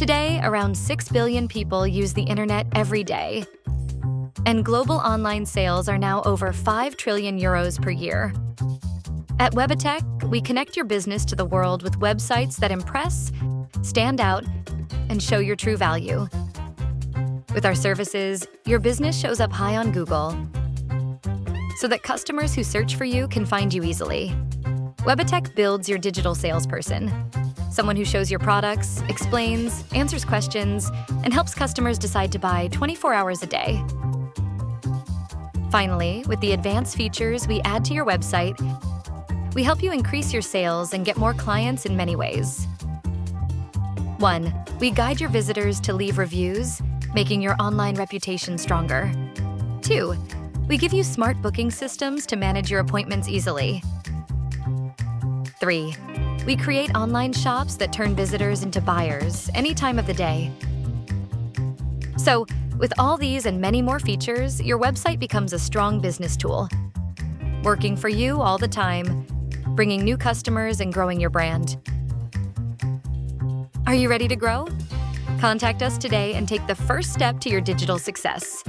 Today, around 6 billion people use the internet every day. And global online sales are now over 5 trillion euros per year. At Webetech, we connect your business to the world with websites that impress, stand out, and show your true value. With our services, your business shows up high on Google so that customers who search for you can find you easily. Webetech builds your digital salesperson, someone who shows your products, explains, answers questions, and helps customers decide to buy 24 hours a day. Finally, with the advanced features we add to your website, we help you increase your sales and get more clients in many ways. 1. We guide your visitors to leave reviews, making your online reputation stronger. 2. We give you smart booking systems to manage your appointments easily. 3. We create online shops that turn visitors into buyers any time of the day. So, with all these and many more features, your website becomes a strong business tool, working for you all the time, bringing new customers and growing your brand. Are you ready to grow? Contact us today and take the first step to your digital success.